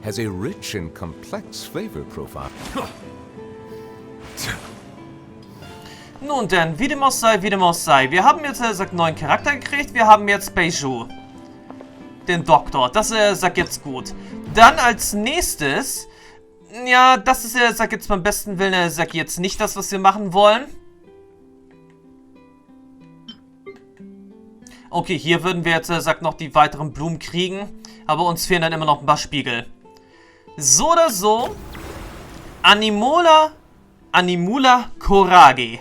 has a rich and complex flavor profile. Nun denn, wie dem auch sei, wie dem auch sei. Wir haben jetzt, einen neuen Charakter gekriegt. Wir haben jetzt Beiju. Den Doktor. Das, sagt jetzt gut. Dann als nächstes... Ja, das ist, sagt jetzt beim besten Willen, sagt jetzt nicht das, was wir machen wollen. Okay, hier würden wir jetzt, sagt noch die weiteren Blumen kriegen. Aber uns fehlen dann immer noch ein paar Spiegel. So oder so. Animula Choragi.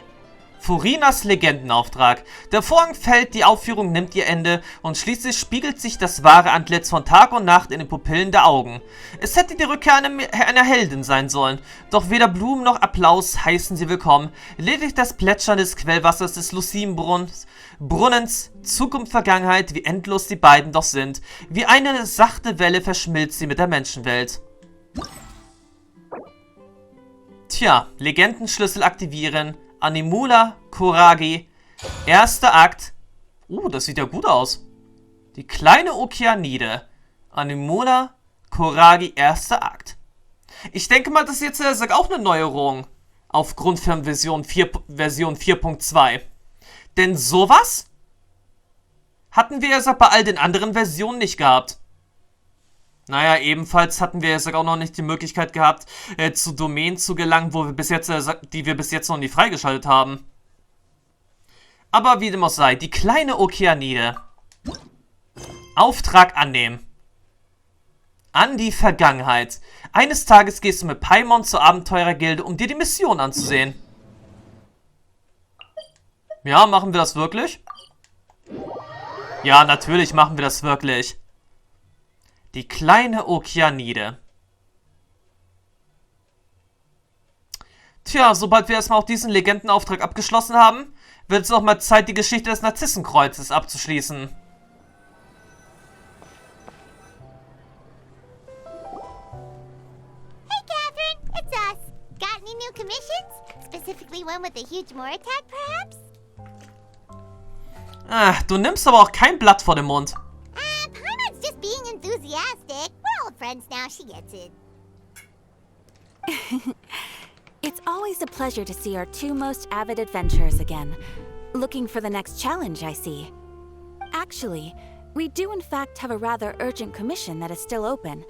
Furinas Legendenauftrag. Der Vorhang fällt, die Aufführung nimmt ihr Ende und schließlich spiegelt sich das wahre Antlitz von Tag und Nacht in den Pupillen der Augen. Es hätte die Rückkehr einer Heldin sein sollen, doch weder Blumen noch Applaus heißen sie willkommen. Lediglich das Plätschern des Quellwassers des Brunnens, Zukunft, Vergangenheit, wie endlos die beiden doch sind. Wie eine sachte Welle verschmilzt sie mit der Menschenwelt. Tja, Legendenschlüssel aktivieren. Animula Choragi, erster Akt. Das sieht ja gut aus. Die kleine Okeanide. Animula Choragi, erster Akt. Ich denke mal, das ist jetzt auch eine Neuerung. Aufgrund von Version 4.2. Denn sowas hatten wir ja bei all den anderen Versionen nicht gehabt. Naja, ebenfalls hatten wir auch noch nicht die Möglichkeit gehabt, zu Domänen zu gelangen, die wir bis jetzt noch nie freigeschaltet haben. Aber wie dem auch sei, die kleine Okeanide. Auftrag annehmen. An die Vergangenheit. Eines Tages gehst du mit Paimon zur Abenteurergilde, um dir die Mission anzusehen. Ja, machen wir das wirklich? Ja, natürlich machen wir das wirklich. Die kleine Okeanide. Tja, sobald wir erstmal auch diesen Legendenauftrag abgeschlossen haben, wird es auch mal Zeit, die Geschichte des Narzissenkreuzes abzuschließen. Hey Catherine, it's us. Got any new commissions? Specifically one with a huge more attack, perhaps? Du nimmst aber auch kein Blatt vor den Mund. Paimon's just being enthusiastic. We're old friends now, she gets it. It's always a pleasure to see our two most avid adventurers again. Looking for the next challenge, I see. Actually, we do in fact have a rather urgent commission that is still open.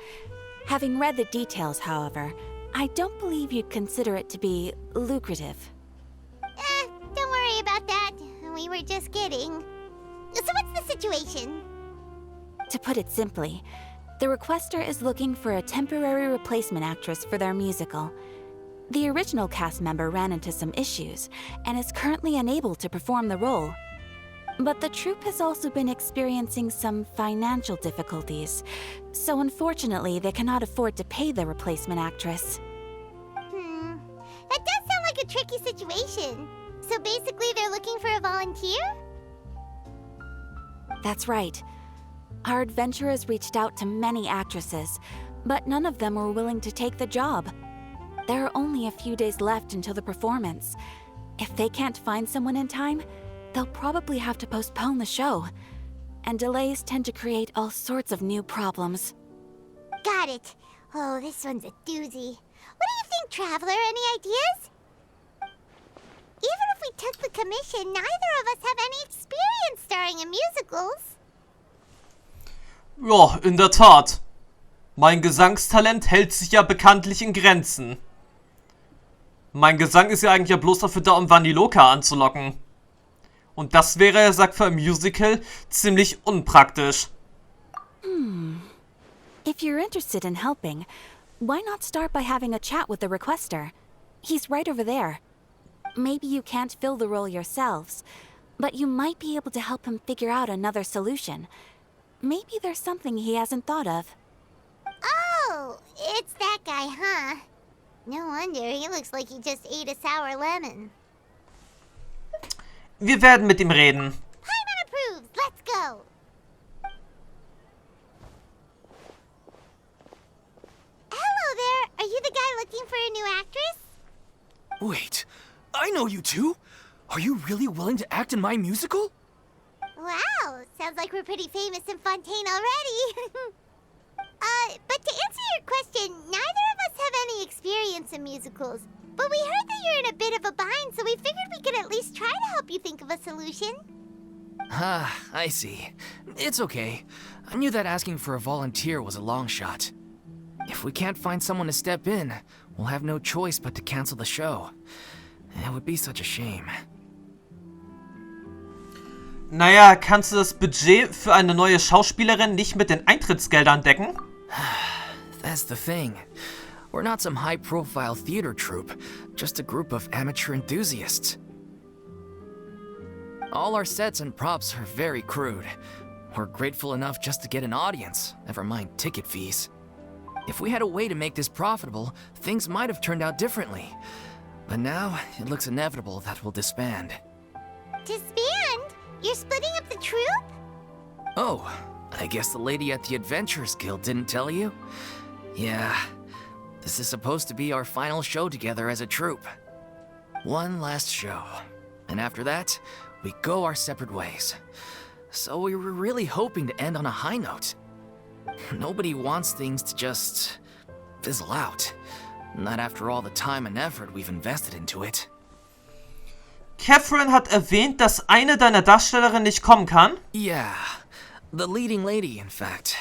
Having read the details, however, I don't believe you'd consider it to be lucrative. Don't worry about that. We were just kidding. So what's the situation? To put it simply, the requester is looking for a temporary replacement actress for their musical. The original cast member ran into some issues and is currently unable to perform the role. But the troupe has also been experiencing some financial difficulties, so unfortunately they cannot afford to pay the replacement actress. That does sound like a tricky situation. So basically they're looking for a volunteer? That's right. Our adventurers reached out to many actresses, but none of them were willing to take the job. There are only a few days left until the performance. If they can't find someone in time, they'll probably have to postpone the show. And delays tend to create all sorts of new problems. Got it. Oh, this one's a doozy. What do you think, Traveler? Any ideas? Even if we took the commission, neither of us have any experience starring in musicals. Ja, in der Tat. Mein Gesangstalent hält sich ja bekanntlich in Grenzen. Mein Gesang ist ja eigentlich ja bloß dafür da, um Vaniloka anzulocken. Und das wäre, sagt für ein Musical, ziemlich unpraktisch. If you're interested in helping, why not start by having a chat with the requester? He's right over there. Maybe you can't fill the role yourselves, but you might be able to help him figure out another solution. Maybe there's something he hasn't thought of. Oh, it's that guy, huh? No wonder, he looks like he just ate a sour lemon. Wir werden mit ihm reden. Paimon approves, let's go! Hello there, are you the guy looking for a new actress? Wait, I know you two. Are you really willing to act in my musical? Wow, sounds like we're pretty famous in Fontaine already. But to answer your question, some musicals. But we heard that you're in a bit of a bind, so we figured we could at least try to help you think of a solution. Ah, I see. It's okay. I knew that asking for a volunteer was a long shot. If we can't find someone to step in, we'll have no choice but to cancel the show. It would be such a shame. Naja, kannst du das Budget für eine neue Schauspielerin nicht mit den Eintrittsgeldern decken? That's the thing. We're not some high-profile theater troupe, just a group of amateur enthusiasts. All our sets and props are very crude. We're grateful enough just to get an audience, never mind ticket fees. If we had a way to make this profitable, things might have turned out differently. But now, it looks inevitable that we'll disband. Disband? You're splitting up the troupe? Oh, I guess the lady at the Adventurers Guild didn't tell you? Yeah, this is supposed to be our final show together as a troupe. One last show, and after that, we go our separate ways. So we were really hoping to end on a high note. Nobody wants things to just fizzle out. Not after all the time and effort we've invested into it. Catherine hat erwähnt, dass eine deiner Darstellerinnen nicht kommen kann. Yeah, the leading lady, in fact.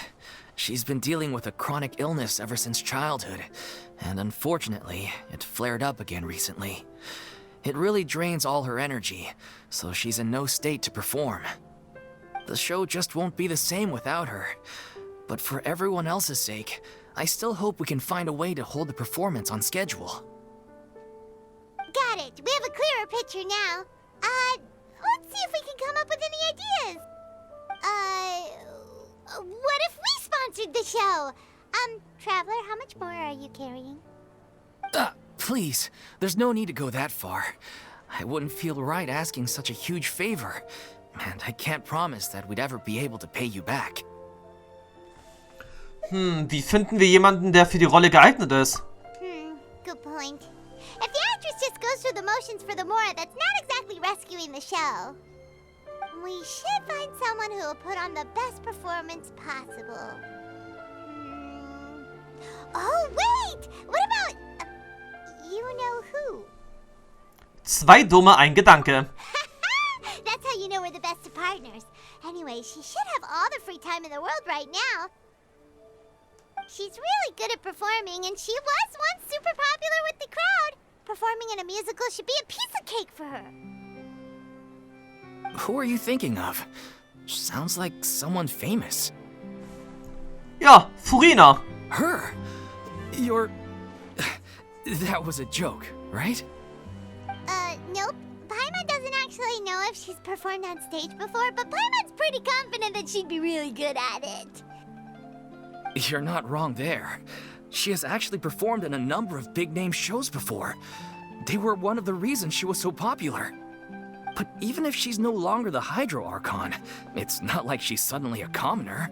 She's been dealing with a chronic illness ever since childhood, and unfortunately, it flared up again recently. It really drains all her energy, so she's in no state to perform. The show just won't be the same without her. But for everyone else's sake, I still hope we can find a way to hold the performance on schedule. Got it. We have a clearer picture now. Let's see if we can come up with any ideas. What if we sponsored the show? Traveler, how much more are you carrying? Please, there's no need to go that far. I wouldn't feel right asking such a huge favor, and I can't promise that we'd ever be able to pay you back. Wie finden wir jemanden, der für die Rolle geeignet ist? Good point. If the actress just goes through the motions for the more, that's not exactly rescuing the show. We should find someone who will put on the best performance possible. Oh, wait! What about... you know who? Zwei Dumme, ein Gedanke. That's how you know we're the best of partners. Anyway, she should have all the free time in the world right now. She's really good at performing, and she was once super popular with the crowd. Performing in a musical should be a piece of cake for her. Who are you thinking of? Sounds like someone famous. Ja, Furina. Her? You're... That was a joke, right? Nope. Paimon doesn't actually know if she's performed on stage before, but Paimon's pretty confident that she'd be really good at it. You're not wrong there. She has actually performed in a number of big-name shows before. They were one of the reasons she was so popular. But even if she's no longer the Hydro Archon, it's not like she's suddenly a commoner.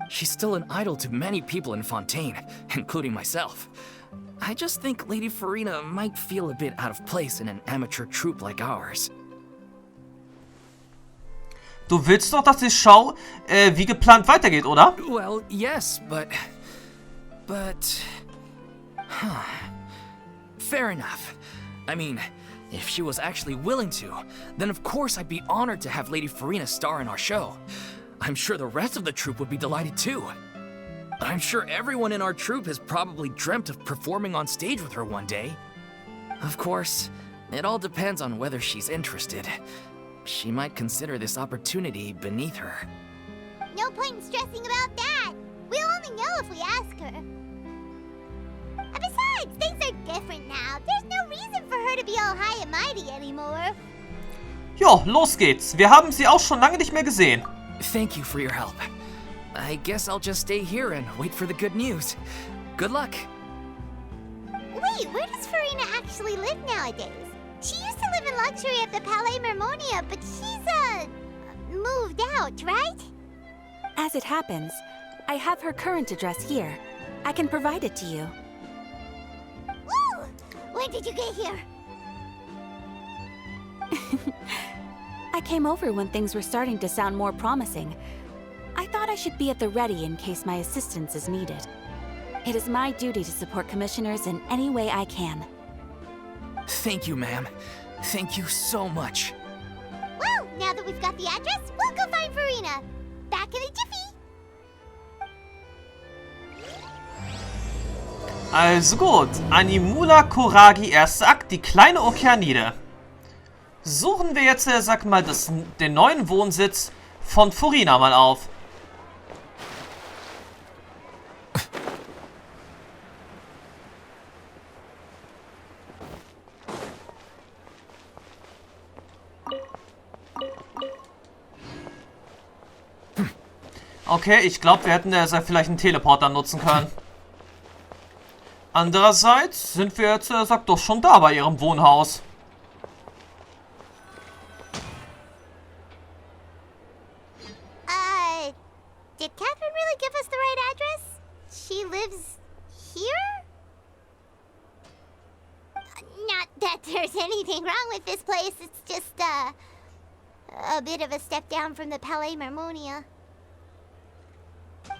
She's still an idol to many people in Fontaine, including myself. I just think Lady Furina might feel a bit out of place in an amateur troupe like ours. Du willst doch, dass die Show wie geplant weitergeht, oder? Well, yes, but... Fair enough. I mean, if she was actually willing to, then of course I'd be honored to have Lady Furina star in our show. I'm sure the rest of the troupe would be delighted too. I'm sure everyone in our troupe has probably dreamt of performing on stage with her one day. Of course, it all depends on whether she's interested. She might consider this opportunity beneath her. No point in stressing about that. We'll only know if we ask her. And besides, things are different now. There's no reason for her to be all high and mighty anymore. Jo, los geht's. Wir haben sie auch schon lange nicht mehr gesehen. Thank you for your help. I guess I'll just stay here and wait for the good news. Good luck. Wait, where does Furina actually live nowadays? She used to live in luxury at the Palais Mermonia, but she's, moved out, right? As it happens, I have her current address here. I can provide it to you. Woo! When did you get here? I came over when things were starting to sound more promising. I thought I should be at the ready in case my assistance is needed. It is my duty to support commissioners in any way I can. Thank you, ma'am. Thank you so much. Well, now that we've got the address, we'll go find Furina. Back in a jiffy. Also gut, Animula Choragi 1.Akt, die kleine Okeanide. Suchen wir jetzt, sag mal, den neuen Wohnsitz von Furina mal auf. Okay, ich glaube, wir hätten vielleicht einen Teleporter nutzen können. Andererseits sind wir jetzt, sagt doch, schon da bei ihrem Wohnhaus. Did Catherine really give us the right address? She lives here? Not that there's anything wrong with this place. It's just, a bit of a step down from the Palais Marmonia.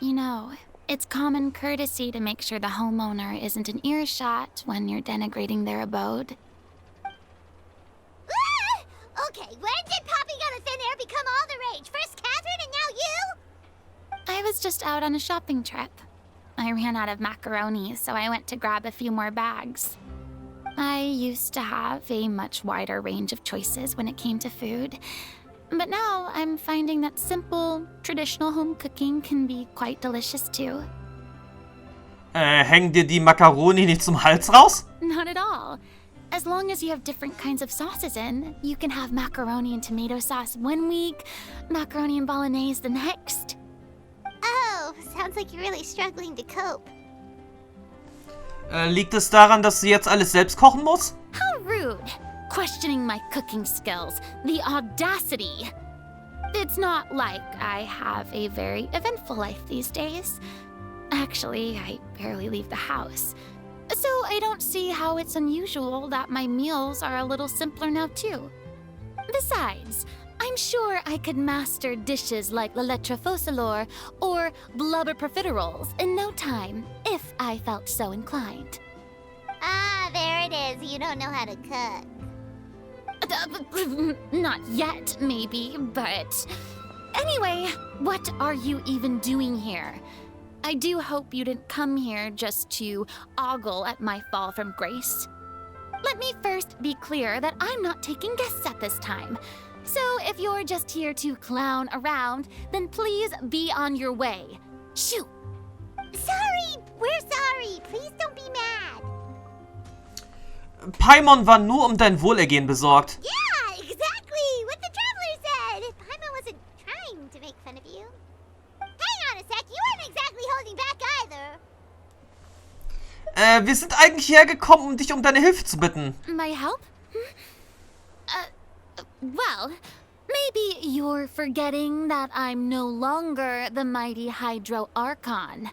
You know, it's common courtesy to make sure the homeowner isn't an earshot when you're denigrating their abode. Okay, when did popping out of thin air become all the rage? First Catherine and now you? I was just out on a shopping trip. I ran out of macaroni, so I went to grab a few more bags. I used to have a much wider range of choices when it came to food. But now I'm finding that simple, traditional home cooking can be quite delicious too. Hängen dir die Macaroni nicht zum Hals raus? Not at all. As long as you have different kinds of sauces in, you can have macaroni and tomato sauce one week, macaroni and bolognese the next. Oh, sounds like you're really struggling to cope. Liegt es daran, dass sie jetzt alles selbst kochen muss? How rude! Questioning my cooking skills. The audacity! It's not like I have a very eventful life these days. Actually, I barely leave the house. So I don't see how it's unusual that my meals are a little simpler now too. Besides, I'm sure I could master dishes like la lettre faucilor or blubber profiteroles in no time, if I felt so inclined. Ah, there it is. You don't know how to cook. Not yet, maybe, but... Anyway, what are you even doing here? I do hope you didn't come here just to ogle at my fall from grace. Let me first be clear that I'm not taking guests at this time. So if you're just here to clown around, then please be on your way. Shoo! Sorry! We're sorry! Please don't be mad! Paimon war nur dein Wohlergehen besorgt. Yeah, exactly! What the traveler said! Paimon wasn't trying to make fun of you. Hang on a sec, you weren't exactly holding back either. Wir sind eigentlich hergekommen, dich deine Hilfe zu bitten. My help? Well, maybe you're forgetting that I'm no longer the mighty Hydro Archon.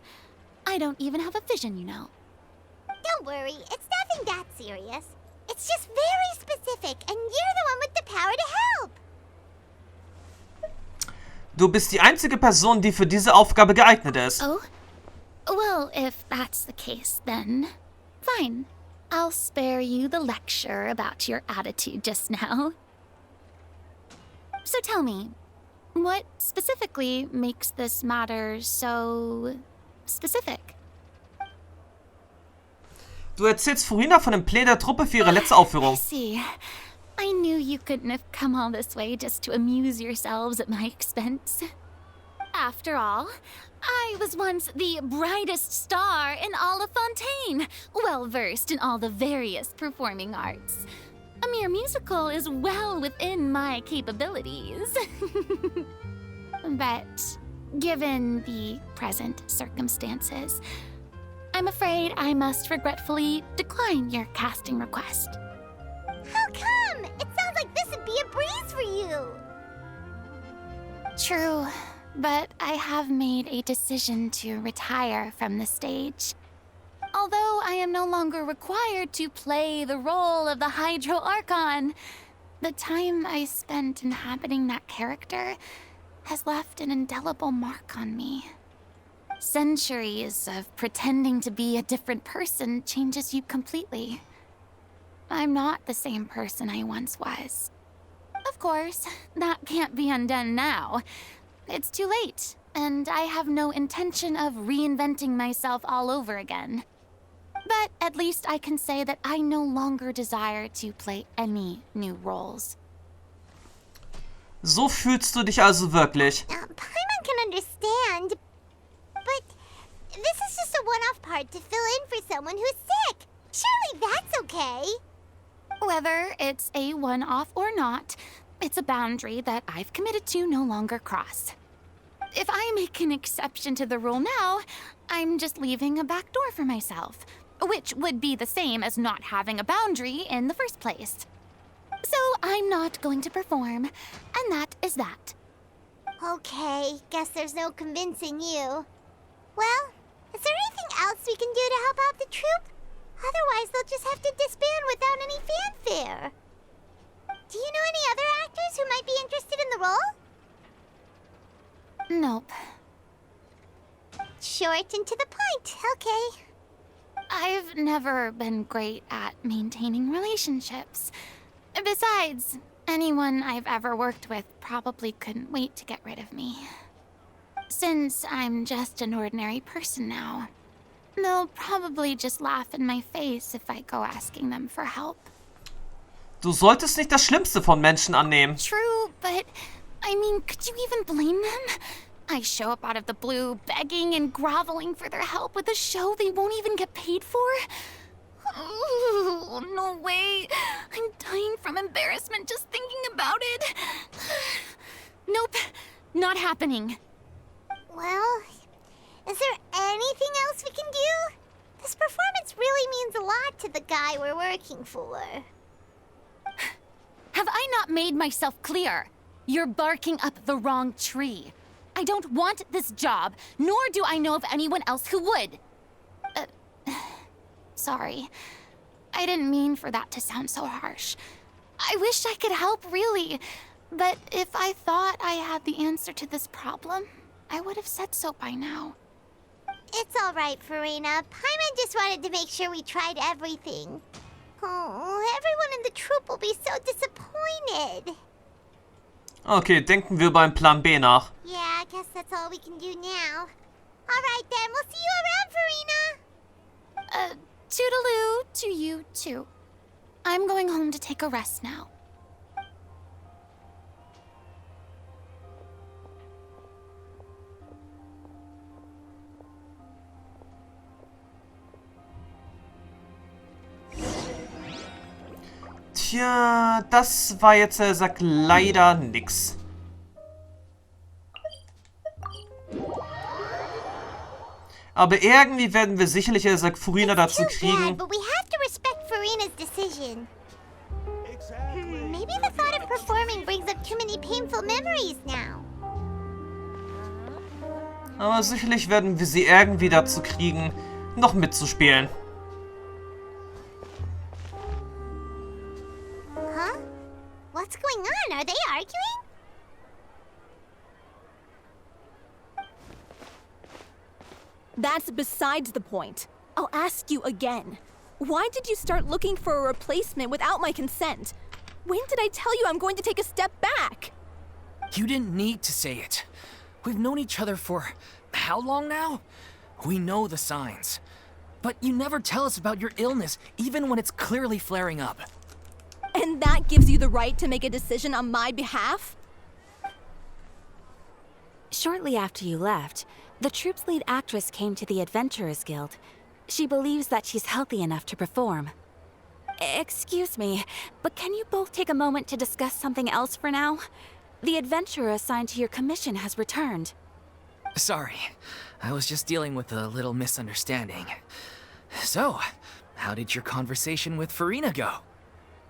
I don't even have a vision, you know. Don't worry, it's nothing that serious. It's just very specific, and you're the one with the power to help. Du bist die einzige Person, die für diese Aufgabe geeignet ist. Oh? Well, if that's the case, then fine. I'll spare you the lecture about your attitude just now. So tell me, what specifically makes this matter so specific? Du erzählst Furina von den Plänen der Truppe für ihre letzte Aufführung. I see. I knew you couldn't have come all this way just to amuse yourselves at my expense. After all, I was once the brightest star in all of Fontaine, well-versed in all the various performing arts. A mere musical is well within my capabilities. But given the present circumstances, I'm afraid I must regretfully decline your casting request. How come? It sounds like this would be a breeze for you. True, but I have made a decision to retire from the stage. Although I am no longer required to play the role of the Hydro Archon, the time I spent inhabiting that character has left an indelible mark on me. Centuries of pretending to be a different person changes you completely. I'm not the same person I once was. Of course, that can't be undone now. It's too late, and I have no intention of reinventing myself all over again. But at least I can say that I no longer desire to play any new roles. So fühlst du dich also wirklich? Paimon can understand, but this is just a one-off part to fill in for someone who's sick. Surely that's okay. Whether it's a one-off or not, it's a boundary that I've committed to no longer cross. If I make an exception to the rule now, I'm just leaving a back door for myself, which would be the same as not having a boundary in the first place. So I'm not going to perform, and that is that. Okay, guess there's no convincing you. Well, is there anything else we can do to help out the troupe? Otherwise, they'll just have to disband without any fanfare. Do you know any other actors who might be interested in the role? Nope. Short and to the point, okay. I've never been great at maintaining relationships. Besides, anyone I've ever worked with probably couldn't wait to get rid of me. Since I'm just an ordinary person now, they'll probably just laugh in my face if I go asking them for help. Du solltest nicht das Schlimmste von Menschen annehmen. True, but I mean, could you even blame them? I show up out of the blue, begging and groveling for their help with a show they won't even get paid for? Ooh, no way. I'm dying from embarrassment just thinking about it. Nope, not happening. Well, is there anything else we can do? This performance really means a lot to the guy we're working for. Have I not made myself clear? You're barking up the wrong tree. I don't want this job, nor do I know of anyone else who would. Sorry. I didn't mean for that to sound so harsh. I wish I could help, really. But if I thought I had the answer to this problem, I would have said so by now. It's all right, Furina. Paimon just wanted to make sure we tried everything. Oh, everyone in the troupe will be so disappointed. Okay, denken wir beim Plan B nach. Yeah, I guess that's all we can do now. All right then, we'll see you around, Furina. Toodaloo to you too. I'm going home to take a rest now. Tja, das war jetzt, sagt leider nix. Aber irgendwie werden wir sicherlich, sagt Furina, dazu kriegen. But we have to respect Furina's decision. Maybe the thought of performing brings up too many painful memories now. Aber sicherlich werden wir sie irgendwie dazu kriegen, noch mitzuspielen. Huh? What's going on? Are they arguing? That's besides the point. I'll ask you again. Why did you start looking for a replacement without my consent? When did I tell you I'm going to take a step back? You didn't need to say it. We've known each other for how long now? We know the signs. But you never tell us about your illness, even when it's clearly flaring up. And that gives you the right to make a decision on my behalf? Shortly after you left, the troupe's lead actress came to the Adventurers Guild. She believes that she's healthy enough to perform. Excuse me, but can you both take a moment to discuss something else for now? The adventurer assigned to your commission has returned. Sorry, I was just dealing with a little misunderstanding. So, how did your conversation with Furina go?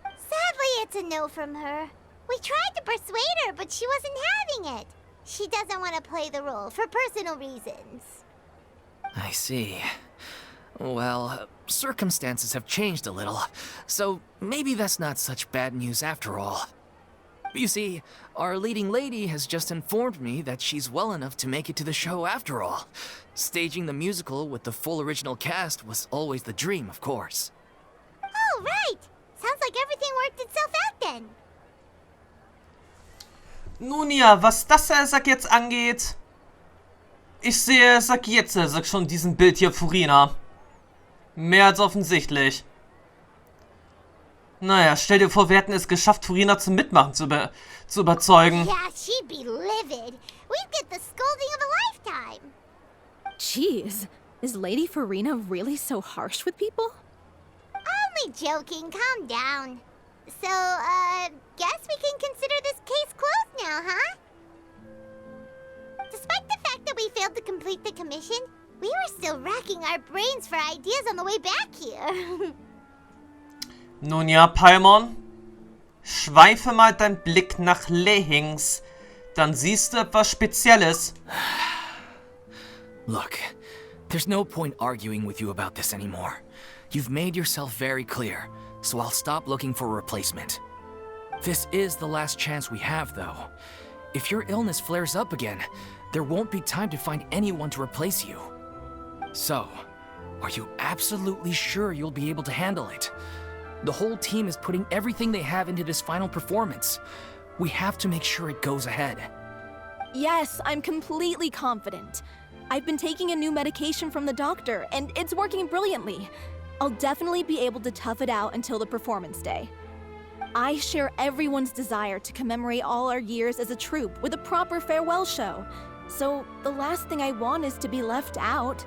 Sadly, it's a no from her. We tried to persuade her, but she wasn't having it. She doesn't want to play the role for personal reasons. I see. Well, circumstances have changed a little, so maybe that's not such bad news after all. You see, our leading lady has just informed me that she's well enough to make it to the show after all. Staging the musical with the full original cast was always the dream, of course. Oh, right! Sounds like everything worked itself out then. Nun ja, was das Sack jetzt angeht, ich sehe Sack jetzt schon diesen Bild hier Furina. Mehr als offensichtlich. Naja, stell dir vor, wir hätten es geschafft, Furina zum Mitmachen zu überzeugen. Yeah, she'd be livid. We'd get the scolding of a lifetime. Jeez, is Lady Furina really so harsh with people? Only joking, calm down. So, guess we can consider this case closed now, huh? Despite the fact that we failed to complete the commission, we were still racking our brains for ideas on the way back here. Nun ja, Paimon, schweife mal deinen Blick nach links, dann siehst du etwas Spezielles. Look, there's no point arguing with you about this anymore. You've made yourself very clear, so I'll stop looking for a replacement. This is the last chance we have, though. If your illness flares up again, there won't be time to find anyone to replace you. So, are you absolutely sure you'll be able to handle it? The whole team is putting everything they have into this final performance. We have to make sure it goes ahead. Yes, I'm completely confident. I've been taking a new medication from the doctor, and it's working brilliantly. I'll definitely be able to tough it out until the performance day. I share everyone's desire to commemorate all our years as a troupe with a proper farewell show. So the last thing I want is to be left out.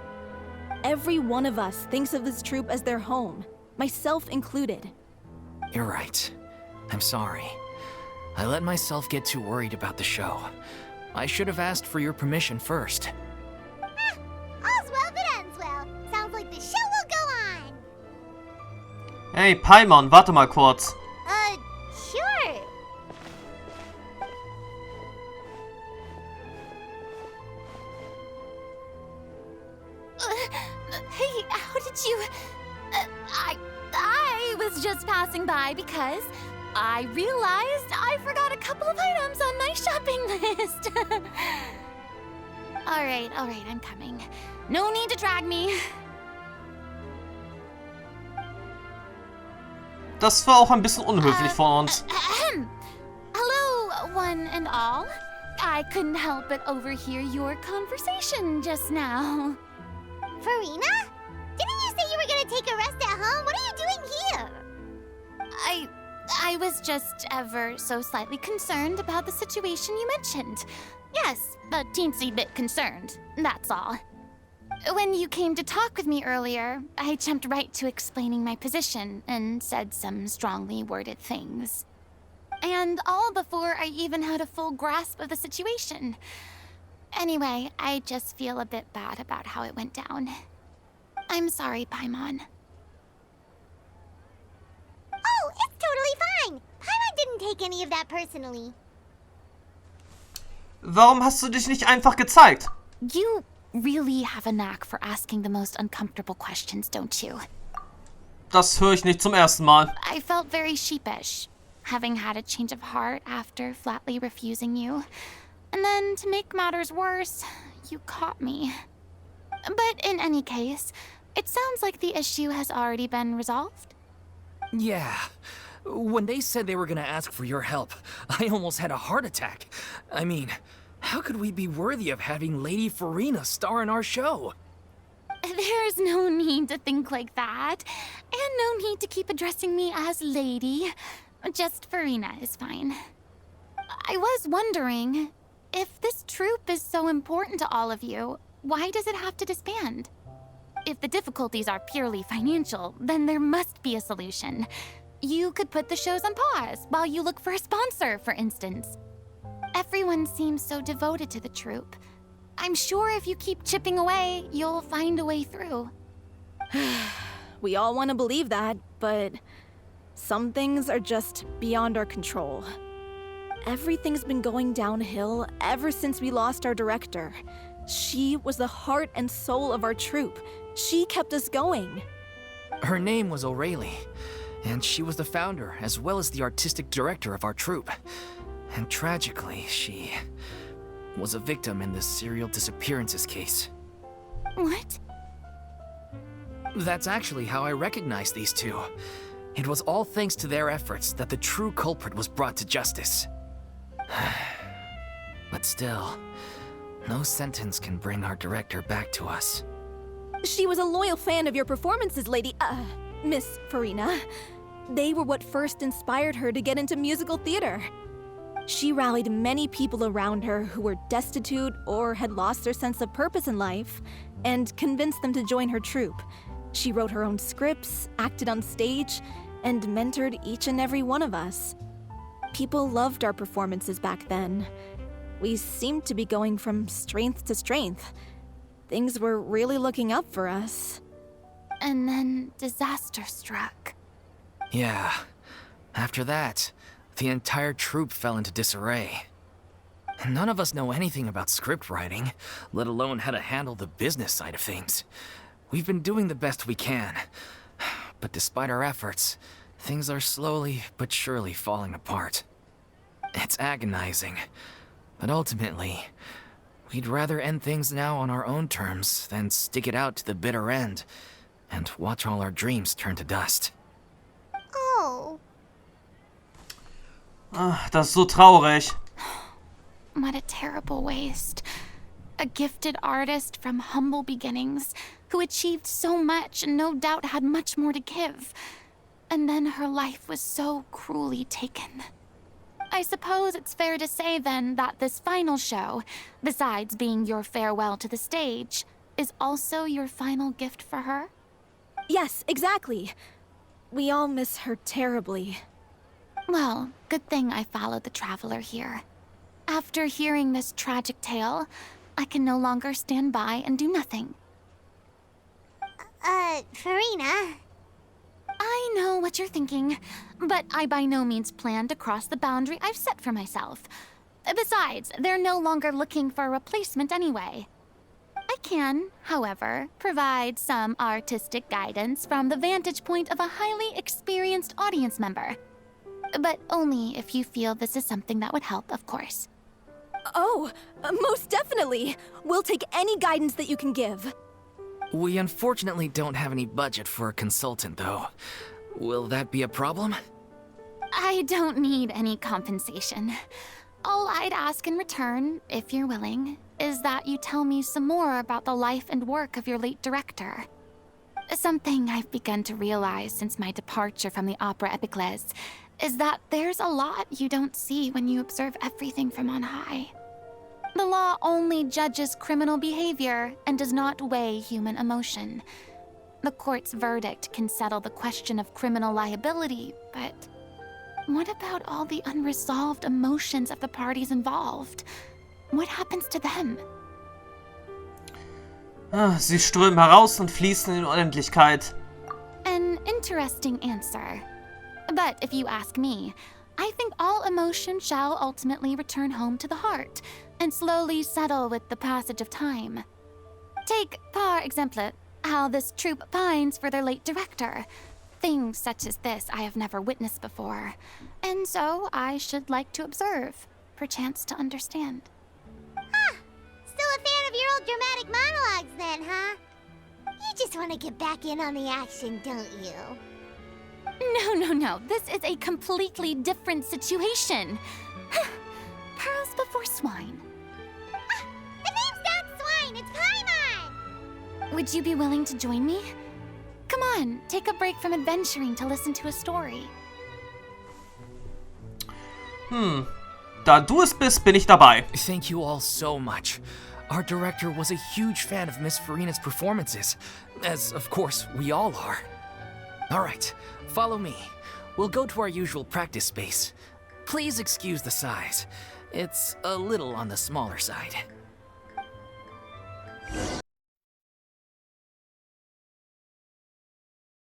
Every one of us thinks of this troupe as their home, myself included. You're right. I'm sorry. I let myself get too worried about the show. I should have asked for your permission first. All's well that ends well. Sounds like the show will go on. Hey, Paimon, warte mal kurz. Sure. Hey, how did you... I was just passing by because I realized I forgot a couple of items on my shopping list. All right, I'm coming. No need to drag me. Das war auch ein bisschen unhöflich von uns. Hello, one and all. I couldn't help but overhear your conversation just now. Furina? Didn't you say you were gonna take a rest at home? What are you doing here? I was just ever so slightly concerned about the situation you mentioned. Yes, a teensy bit concerned, that's all. When you came to talk with me earlier, I jumped right to explaining my position and said some strongly worded things. And all before I even had a full grasp of the situation. Anyway, I just feel a bit bad about how it went down. I'm sorry, Paimon. Oh, it's totally fine. Paimon didn't take any of that personally. Warum hast du dich nicht einfach gezeigt? You really have a knack for asking the most uncomfortable questions, don't you? Das höre ich nicht zum ersten Mal. I felt very sheepish, having had a change of heart after flatly refusing you. And then, to make matters worse, you caught me. But in any case, it sounds like the issue has already been resolved. Yeah. When they said they were gonna ask for your help, I almost had a heart attack. I mean, how could we be worthy of having Lady Furina star in our show? There's no need to think like that. And no need to keep addressing me as Lady. Just Furina is fine. I was wondering, if this troupe is so important to all of you, why does it have to disband? If the difficulties are purely financial, then there must be a solution. You could put the shows on pause while you look for a sponsor, for instance. Everyone seems so devoted to the troupe. I'm sure if you keep chipping away, you'll find a way through. We all want to believe that, but some things are just beyond our control. Everything's been going downhill ever since we lost our director. She was the heart and soul of our troupe. She kept us going. Her name was O'Reilly, and she was the founder as well as the artistic director of our troupe. And tragically, she was a victim in this serial disappearances case. What? That's actually how I recognized these two. It was all thanks to their efforts that the true culprit was brought to justice. But still, no sentence can bring our director back to us. She was a loyal fan of your performances, Miss Furina. They were what first inspired her to get into musical theater. She rallied many people around her who were destitute or had lost their sense of purpose in life, and convinced them to join her troupe. She wrote her own scripts, acted on stage, and mentored each and every one of us. People loved our performances back then. We seemed to be going from strength to strength. Things were really looking up for us. And then disaster struck. Yeah. After that, the entire troupe fell into disarray. None of us know anything about script writing, let alone how to handle the business side of things. We've been doing the best we can. But despite our efforts, things are slowly but surely falling apart. It's agonizing. But ultimately, we'd rather end things now on our own terms than stick it out to the bitter end and watch all our dreams turn to dust. Oh. Das ist so traurig. What a terrible waste. A gifted artist from humble beginnings who achieved so much and no doubt had much more to give. And then her life was so cruelly taken. I suppose it's fair to say then that this final show, besides being your farewell to the stage, is also your final gift for her? Yes, exactly. We all miss her terribly. Well, good thing I followed the traveler here. After hearing this tragic tale, I can no longer stand by and do nothing. Furina. I know what you're thinking, but I by no means plan to cross the boundary I've set for myself. Besides, they're no longer looking for a replacement anyway. I can, however, provide some artistic guidance from the vantage point of a highly experienced audience member. But only if you feel this is something that would help, of course. Oh, most definitely. We'll take any guidance that you can give. We unfortunately don't have any budget for a consultant, though. Will that be a problem? I don't need any compensation. All I'd ask in return, if you're willing, is that you tell me some more about the life and work of your late director. Something I've begun to realize since my departure from the opera Epicles is that there's a lot you don't see when you observe everything from on high. The law only judges criminal behavior and does not weigh human emotion. The court's verdict can settle the question of criminal liability, but what about all the unresolved emotions of the parties involved? What happens to them? Sie strömen heraus und fließen in Unendlichkeit. An interesting answer. But if you ask me, I think all emotion shall ultimately return home to the heart and slowly settle with the passage of time. Take, par exemple, how this troupe pines for their late director. Things such as this I have never witnessed before, and so I should like to observe, perchance to understand. Huh. Still a fan of your old dramatic monologues then, huh? You just want to get back in on the action, don't you? No. This is a completely different situation. Pearls before swine. Ah, the name's not Swine, it's Paimon! Would you be willing to join me? Come on, take a break from adventuring to listen to a story. Da du es bist, bin ich dabei. Thank you all so much. Our director was a huge fan of Miss Furina's performances, as of course we all are. Alright, follow me. We'll go to our usual practice space. Please excuse the size. It's a little on the smaller side.